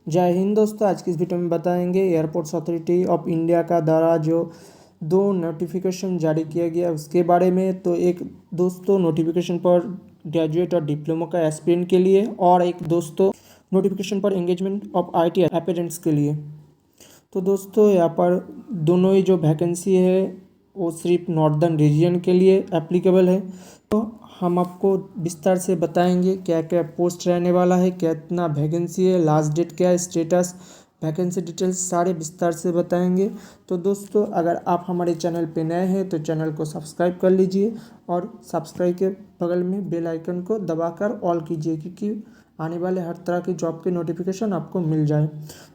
जय हिंद दोस्तों। आज की इस वीडियो में बताएंगे एयरपोर्ट्स अथॉरिटी ऑफ इंडिया का द्वारा जो दो नोटिफिकेशन जारी किया गया उसके बारे में। तो एक दोस्तों नोटिफिकेशन पर ग्रेजुएट और डिप्लोमा का एस्पिरेंट के लिए, और एक दोस्तों नोटिफिकेशन पर एंगेजमेंट ऑफ आईटी एस्पिरेंट्स के लिए। तो दोस्तों यहाँ पर दोनों ही जो वैकेंसी है वो सिर्फ नॉर्दर्न रीजन के लिए एप्लीकेबल है। तो हम आपको विस्तार से बताएंगे क्या क्या पोस्ट रहने वाला है, कितना वैकेंसी है, लास्ट डेट क्या है, स्टेटस, वैकेंसी डिटेल्स सारे विस्तार से बताएंगे। तो दोस्तों अगर आप हमारे चैनल पे नए हैं तो चैनल को सब्सक्राइब कर लीजिए और सब्सक्राइब के बगल में बेल आइकन को दबाकर ऑल कीजिए, क्योंकि आने वाले हर तरह की जॉब के नोटिफिकेशन आपको मिल जाए।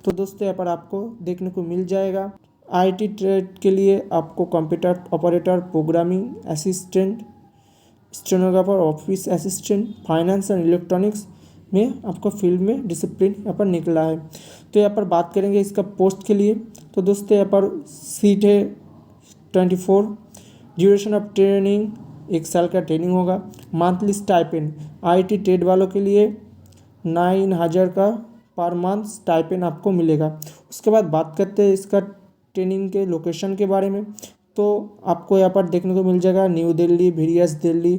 तो दोस्तों यहाँ पर आपको देखने को मिल जाएगा आईटी ट्रेड के लिए आपको computer operator, programming assistant, stenographer, office assistant, finance and electronics में आपको फील्ड में डिसिप्लिन यहाँ पर निकला है। तो यहाँ पर बात करेंगे इसका पोस्ट के लिए। तो दोस्तों यहाँ पर सीट है 24, ड्यूरेशन ऑफ ट्रेनिंग 1 साल का ट्रेनिंग होगा। मंथली स्टाइपेंड आईटी ट्रेड वालों के लिए 9,000 का पर मंथ स्टाइपेंड आपको मिलेगा। उसके बाद बात करते हैं इसका ट्रेनिंग के लोकेशन के बारे में। तो आपको यहाँ पर देखने को मिल जाएगा न्यू दिल्ली, वेरियस दिल्ली,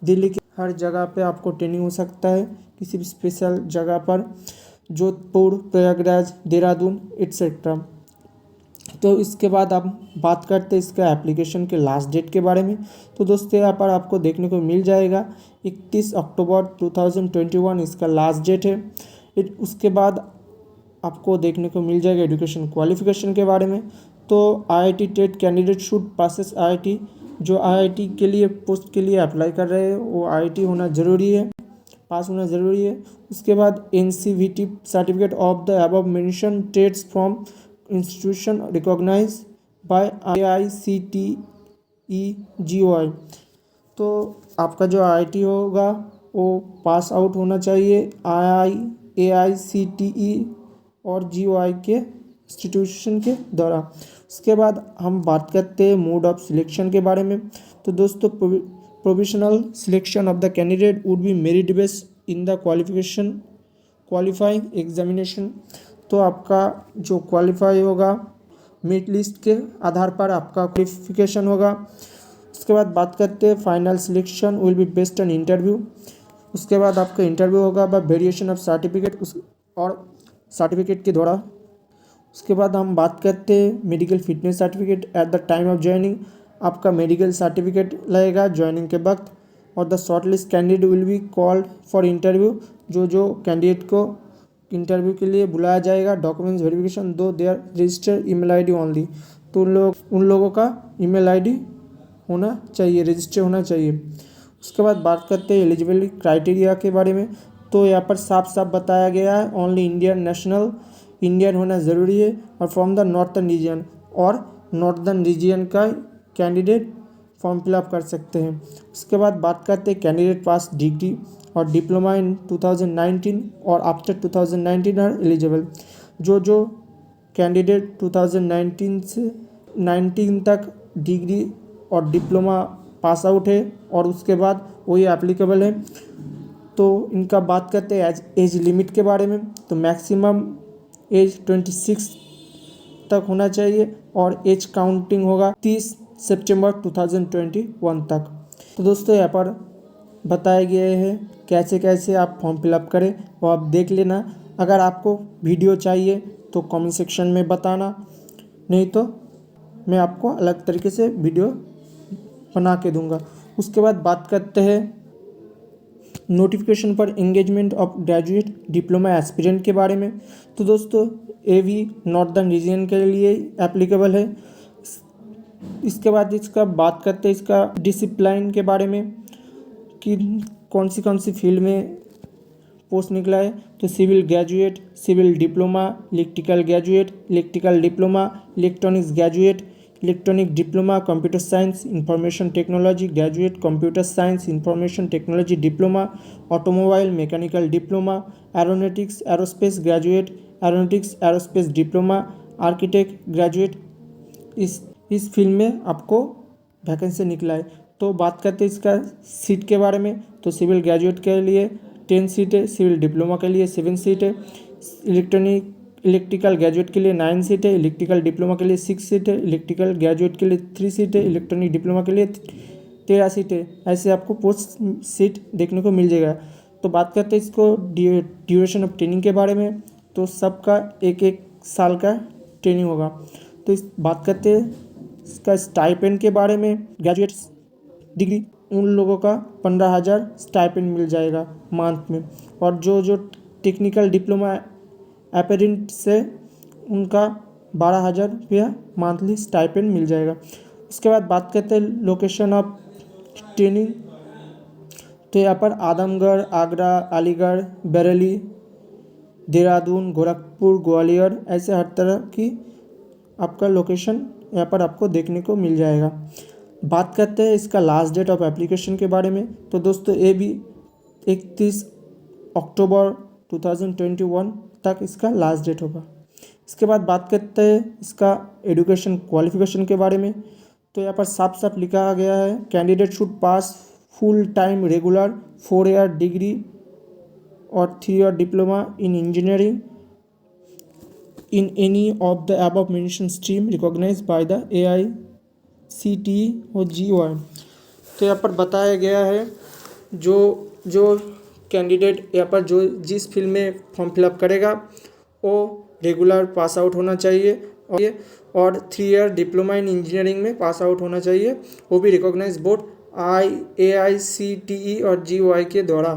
दिल्ली की हर जगह पे आपको ट्रेनिंग हो सकता है, किसी भी स्पेशल जगह पर, जोधपुर, प्रयागराज, देहरादून एट्सेट्रा। तो इसके बाद आप बात करते हैं इसका एप्लीकेशन के लास्ट डेट के बारे में। तो दोस्तों यहाँ पर आपको देखने को मिल जाएगा 31 अक्टूबर 2021 इसका लास्ट डेट है। उसके बाद आपको देखने को मिल जाएगा एजुकेशन क्वालिफिकेशन के बारे में। तो IIT TET candidate should passes IIT, जो आईआईटी के लिए पोस्ट के लिए अप्लाई कर रहे हैं वो आईआईटी होना ज़रूरी है, पास होना ज़रूरी है। उसके बाद NCVT certificate of the above mention trades from institution recognise by AICTE-GOI। तो आपका जो आईआईटी होगा वो पास आउट होना चाहिए AICTE और GOI के इंस्टीट्यूशन के द्वारा। उसके बाद हम बात करते हैं मोड ऑफ सिलेक्शन के बारे में। तो दोस्तों provisional selection of the candidate would be merit based in the qualifying examination. तो आपका जो क्वालिफाई होगा मेरिट लिस्ट के आधार पर आपका क्वालिफिकेशन होगा। उसके बाद बात करते हैं final selection will be based on interview. उसके बाद आपका इंटरव्यू होगा बाय वेरिएशन ऑफ सर्टिफिकेट और सर्टिफिकेट के द्वारा। उसके बाद हम बात करते हैं medical fitness certificate at the time of joining. आपका मेडिकल सर्टिफिकेट लगेगा ज्वाइनिंग के वक्त। और the shortlist candidate will be called for interview, जो कैंडिडेट को इंटरव्यू के लिए बुलाया जाएगा। Documents verification to their registered email ID only. तो उन लोगों का ईमेल आईडी होना चाहिए, रजिस्टर होना चाहिए। उसके बाद बात करते हैं एलिजिबिलिटी क्राइटेरिया के बारे में। तो यहाँ पर साफ साफ बताया गया है ओनली इंडियन नेशनल, इंडियन होना ज़रूरी है, और फ्रॉम द नॉर्थर्न रीजन, और नॉर्दर्न रीजन का कैंडिडेट फॉर्म फिलअप कर सकते हैं। उसके बाद बात करते हैं कैंडिडेट पास डिग्री और डिप्लोमा इन 2019 और आफ्टर 2019 आर एलिजिबल। जो कैंडिडेट 2019 से 19 तक डिग्री और डिप्लोमा पास आउट है और उसके बाद वही एप्लीकेबल है। तो इनका बात करते हैं एज लिमिट के बारे में। तो मैक्सिमम एज 26 तक होना चाहिए और एज काउंटिंग होगा 30 सितंबर 2021 तक। तो दोस्तों यहाँ पर बताए गए हैं कैसे कैसे आप फॉर्म फिलअप करें, वो आप देख लेना। अगर आपको वीडियो चाहिए तो कमेंट सेक्शन में बताना, नहीं तो मैं आपको अलग तरीके से वीडियो बना के दूंगा। उसके बाद बात करते हैं नोटिफिकेशन पर engagement of graduate diploma aspirant के बारे में। तो दोस्तों ये भी नॉर्दर्न रीजन के लिए एप्लीकेबल है। इसके बाद इसका बात करते हैं इसका डिसिप्लिन के बारे में कि कौन सी फील्ड में पोस्ट निकला है। तो civil graduate, civil diploma, electrical graduate, electrical diploma, electronics graduate, electronic diploma, computer science information technology graduate, computer science information technology diploma, automobile mechanical diploma, aeronautics aerospace graduate, aeronautics aerospace diploma, architect graduate. इस field में आपको vacancy निकला है। तो बात करते हैं इसका सीट के बारे में। तो सिविल ग्रेजुएट के लिए 10 सीट है, सिविल डिप्लोमा के लिए 7 सीट है, इलेक्ट्रिकल ग्रेजुएट के लिए 9 सीट है, इलेक्ट्रिकल डिप्लोमा के लिए 6 सीट है, इलेक्ट्रिकल ग्रेजुएट के लिए 3 सीट है, इलेक्ट्रॉनिक डिप्लोमा के लिए 13 सीट है। ऐसे आपको पोस्ट सीट देखने को मिल जाएगा। तो बात करते हैं इसको ड्यूरेशन ऑफ ट्रेनिंग के बारे में। तो सबका 1-1 साल का ट्रेनिंग होगा। तो इस बात करते हैं इसका स्टाइपेंड के बारे में। ग्रेजुएट डिग्री उन लोगों का 15,000 स्टाइपेंड मिल जाएगा मंथ में, और जो टेक्निकल डिप्लोमा अपेरेंट से उनका 12,000 रुपया मंथली स्टाइपेंड मिल जाएगा। उसके बाद बात करते हैं लोकेशन ऑफ ट्रेनिंग। तो यहाँ पर आदमगढ़, आगरा, अलीगढ़, बरेली, देहरादून, गोरखपुर, ग्वालियर, ऐसे हर तरह की आपका लोकेशन यहाँ पर आपको देखने को मिल जाएगा। बात करते हैं इसका लास्ट डेट ऑफ एप्लीकेशन के बारे में। तो दोस्तों ये भी 31 अक्टूबर 2021 तक इसका लास्ट डेट होगा। इसके बाद बात करते हैं इसका एजुकेशन क्वालिफिकेशन के बारे में। तो यहाँ पर साफ साफ लिखा गया है, candidate should pass full time regular 4 year degree और 3 year diploma in engineering in any of the above mentioned stream recognized by the AICTE और GOI। तो यहाँ पर बताया गया है जो कैंडिडेट यहाँ पर जो जिस फील्ड में फॉर्म फिलअप करेगा वो रेगुलर पास आउट होना चाहिए और 3 ईयर डिप्लोमा इन इंजीनियरिंग में पास आउट होना चाहिए, वो भी रिकॉग्नाइज बोर्ड AICTE और GOI के द्वारा।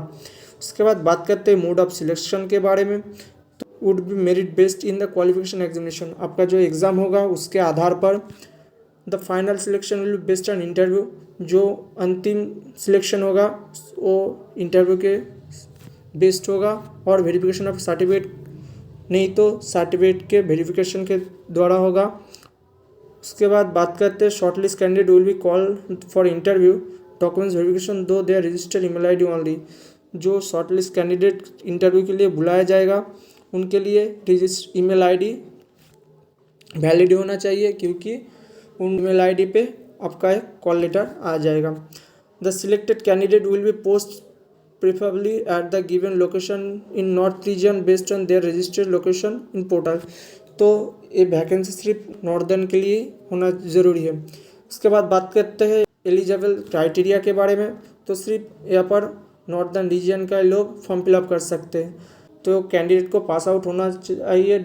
उसके बाद बात करते हैं मोड ऑफ सिलेक्शन के बारे में। Would be merit based in the qualification examination. आपका जो एग्ज़ाम होगा उसके आधार पर the final selection will be based on interview. जो अंतिम सिलेक्शन होगा वो इंटरव्यू के बेस्ड होगा और वेरिफिकेशन ऑफ सर्टिफिकेट नहीं तो सर्टिफिकेट के वेरिफिकेशन के द्वारा होगा। उसके बाद बात करते हैं shortlist candidate will be call for interview documents verification to they are registered email ID only. जो शॉर्टलिस्ट कैंडिडेट इंटरव्यू के लिए बुलाया जाएगा उनके लिए रजिस्टर ईमेल आईडी वैलिड होना चाहिए, क्योंकि उन ईमेल आईडी पे आपका एक कॉल लेटर आ जाएगा। The selected candidate will B post preferably at the given location in north region based on their registered location in portal. तो ये वैकेंसी सिर्फ नॉर्दर्न के लिए होना ज़रूरी है। उसके बाद बात करते हैं एलिजिबल क्राइटेरिया के बारे में। तो सिर्फ यहाँ पर नॉर्दर्न रीजन का लोग फॉर्म फिलअप कर सकते हैं। तो कैंडिडेट को पास आउट होना चाहिए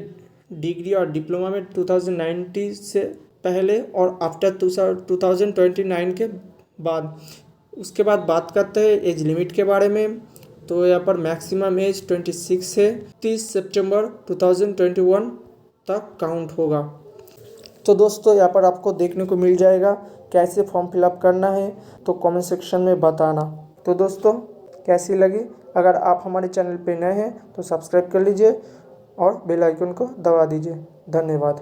डिग्री और डिप्लोमा में 2090 से पहले और आफ्टर 2029 के बाद। उसके बाद बात करते हैं एज लिमिट के बारे में। तो यहाँ पर मैक्सिमम एज 26 है, 30 सितंबर 2021 तक काउंट होगा। तो दोस्तों यहाँ पर आपको देखने को मिल जाएगा कैसे फॉर्म फिलअप करना है, तो कमेंट सेक्शन में बताना। तो दोस्तों कैसी लगी? अगर आप हमारे चैनल पे नए हैं तो सब्सक्राइब कर लीजिए और बेल आइकन को दबा दीजिए। धन्यवाद।